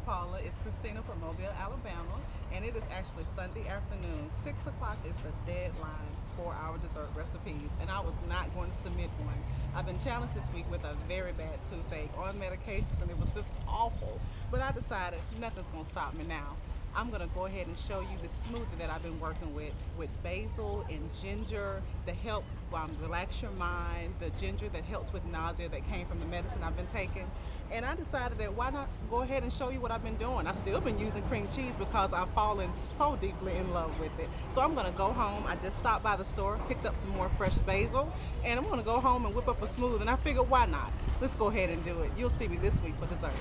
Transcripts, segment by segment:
Paula. It's Christina from Mobile, Alabama, and it is actually Sunday afternoon. 6 o'clock is the deadline for our dessert recipes, and I was not going to submit one. I've been challenged this week with a very bad toothache on medications, and it was just awful. But I decided nothing's going to stop me now. I'm gonna go ahead and show you the smoothie that I've been working with basil and ginger to help relax your mind, the ginger that helps with nausea that came from the medicine I've been taking. And I decided that why not go ahead and show you what I've been doing. I've still been using cream cheese because I've fallen so deeply in love with it. So I'm gonna go home. I just stopped by the store, picked up some more fresh basil, and I'm gonna go home and whip up a smoothie. And I figured why not? Let's go ahead and do it. You'll see me this week for desserts.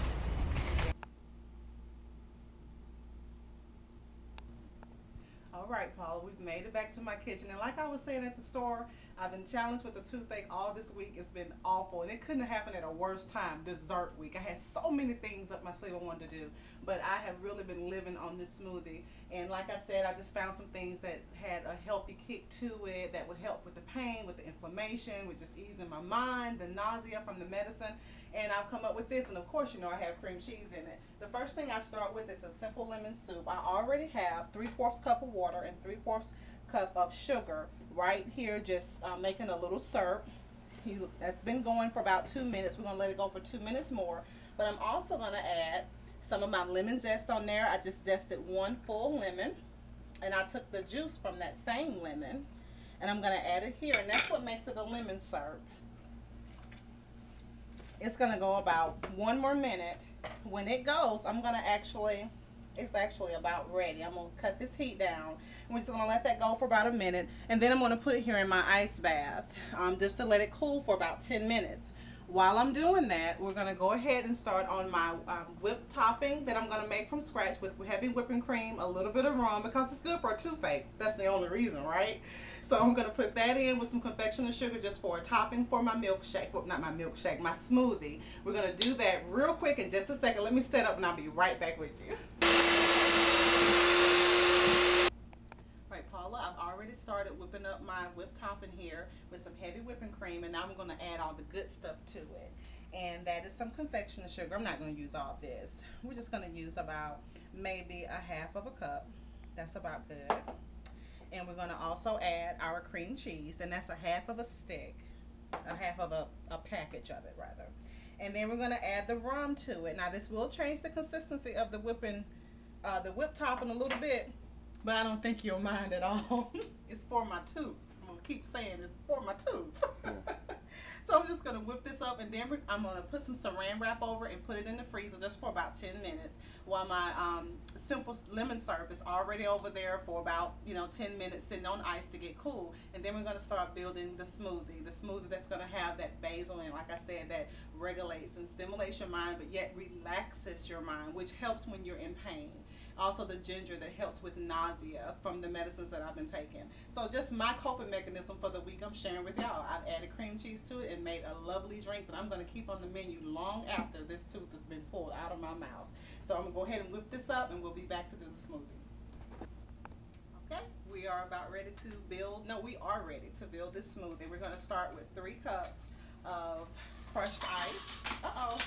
All right, Paula, we've made it back to my kitchen. And like I was saying at the store, I've been challenged with a toothache all this week. It's been awful. And it couldn't have happened at a worse time, dessert week. I had so many things up my sleeve I wanted to do. But I have really been living on this smoothie. And like I said, I just found some things that had a healthy kick to it that would help with the pain, with the inflammation, with just easing my mind, the nausea from the medicine. And I've come up with this, and of course, you know, I have cream cheese in it. The first thing I start with is a simple lemon soup. I already have 3/4 cup of water and 3/4 cup of sugar right here, just making a little syrup. That's been going for about 2 minutes. We're gonna let it go for 2 minutes more. But I'm also gonna add some of my lemon zest on there. I just zested one full lemon, and I took the juice from that same lemon, and I'm gonna add it here, and that's what makes it a lemon syrup. It's gonna go about 1 more minute. When it goes, it's actually about ready. I'm gonna cut this heat down. We're just gonna let that go for about a minute, and then I'm gonna put it here in my ice bath, just to let it cool for about 10 minutes. While I'm doing that, we're gonna go ahead and start on my whipped topping that I'm gonna make from scratch with heavy whipping cream, a little bit of rum because it's good for a toothache. That's the only reason, right? So I'm gonna put that in with some confectioner sugar just for a topping for my milkshake. Well, not my milkshake, my smoothie. We're gonna do that real quick in just a second. Let me set up and I'll be right back with you. Right, Paula, I've already started whipping up my whipped topping here with some heavy whipping cream, and now I'm going to add all the good stuff to it. And that is some confectioner sugar. I'm not going to use all this. We're just going to use about maybe a half of a cup. That's about good. And we're going to also add our cream cheese, and that's a half of a stick, a half of a package of it rather. And then we're going to add the rum to it. Now this will change the consistency of the whipped topping a little bit, but I don't think you'll mind at all. It's for my tooth. I'm gonna keep saying it's for my tooth. Yeah. So I'm just gonna whip this up, and then I'm gonna put some saran wrap over and put it in the freezer just for about 10 minutes while my simple lemon syrup is already over there for about 10 minutes sitting on ice to get cool. And then we're gonna start building the smoothie. The smoothie that's gonna have that basil and, like I said, that regulates and stimulates your mind, but yet relaxes your mind, which helps when you're in pain. Also the ginger that helps with nausea from the medicines that I've been taking. So just my coping mechanism for the week I'm sharing with y'all. I've added cream cheese to it and made a lovely drink that I'm going to keep on the menu long after this tooth has been pulled out of my mouth. So I'm going to go ahead and whip this up, and we'll be back to do the smoothie. Okay, we are about ready to build, no, we are ready to build this smoothie. We're going to start with 3 cups of crushed ice. Uh-oh,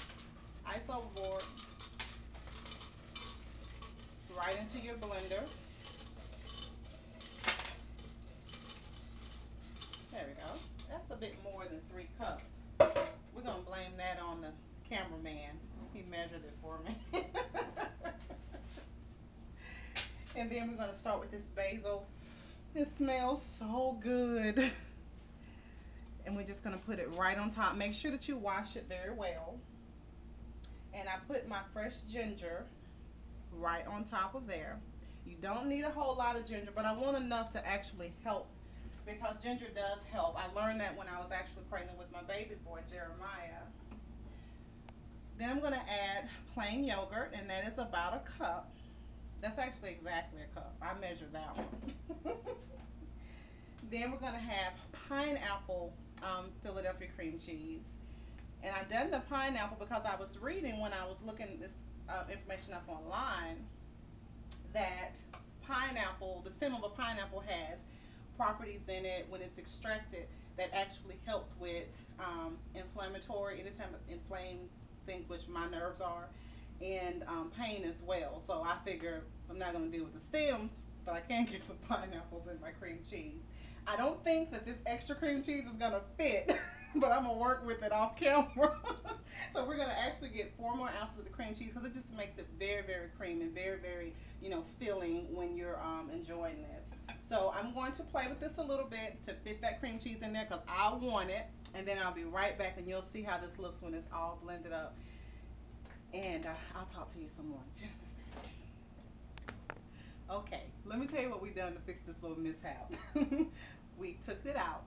ice overboard. Right into your blender. There we go. That's a bit more than 3 cups. We're going to blame that on the cameraman. He measured it for me. And then we're going to start with this basil. It smells so good. And we're just going to put it right on top. Make sure that you wash it very well. And I put my fresh ginger right on top of there. You don't need a whole lot of ginger, but I want enough to actually help, because ginger does help. I learned that when I was actually pregnant with my baby boy Jeremiah. Then I'm going to add plain yogurt, and that is about a cup. That's actually exactly a cup. I measured that one. Then we're going to have pineapple Philadelphia cream cheese. And I done the pineapple because I was reading when I was looking this information up online that pineapple, the stem of a pineapple, has properties in it when it's extracted that actually helps with inflammatory, anytime inflamed things, which my nerves are, in pain as well. So I figure I'm not going to deal with the stems, but I can get some pineapples in my cream cheese. I don't think that this extra cream cheese is going to fit, but I'm going to work with it off camera. So we're going to actually get 4 more ounces of the cream cheese because it just makes it very, very creamy and very, very, filling when you're enjoying this. So I'm going to play with this a little bit to fit that cream cheese in there because I want it. And then I'll be right back and you'll see how this looks when it's all blended up. And I'll talk to you some more in just a second. Okay, let me tell you what we done to fix this little mishap. We took it out,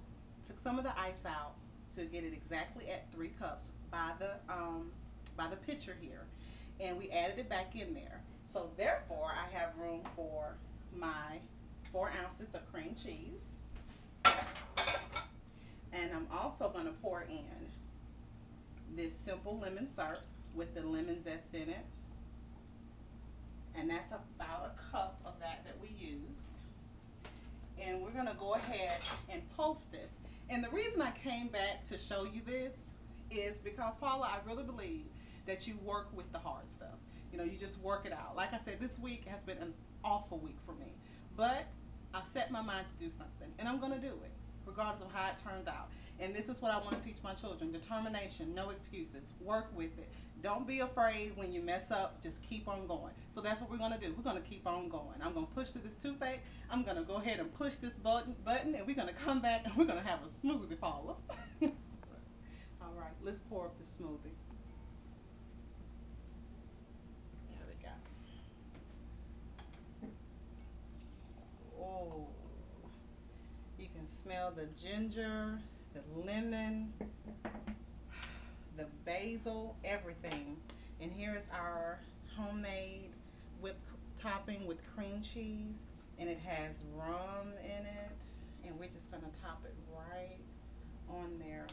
took some of the ice out to get it exactly at 3 cups by the pitcher here, and we added it back in there. So therefore, I have room for my 4 ounces of cream cheese, and I'm also going to pour in this simple lemon syrup with the lemon zest in it. And that's about a cup of that we used. And we're gonna go ahead and post this. And the reason I came back to show you this is because, Paula, I really believe that you work with the hard stuff. You just work it out. Like I said, this week has been an awful week for me. But I set my mind to do something, and I'm gonna do it, regardless of how it turns out. And this is what I want to teach my children: determination, no excuses. Work with it. Don't be afraid when you mess up. Just keep on going. So that's what we're going to do. We're going to keep on going. I'm going to push through this toothache. I'm going to go ahead and push this button, and we're going to come back and we're going to have a smoothie, Paula. All right, let's pour up the smoothie. There we go. Oh, you can smell the ginger, the lemon, the basil, everything. And here is our homemade whipped topping with cream cheese, and it has rum in it, and we're just gonna top it right on there.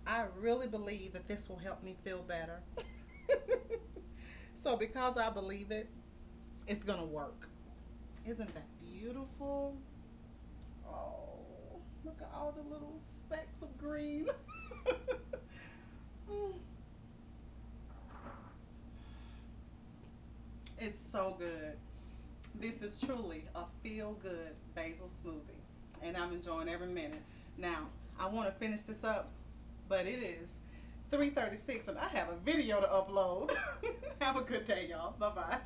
I really believe that this will help me feel better. So because I believe it, it's gonna work. Isn't that beautiful? Oh, look at all the little specks of green. It's so good. This is truly a feel-good basil smoothie, and I'm enjoying every minute. Now, I want to finish this up, but it is 3:36 and I have a video to upload. Have a good day, y'all. Bye-bye.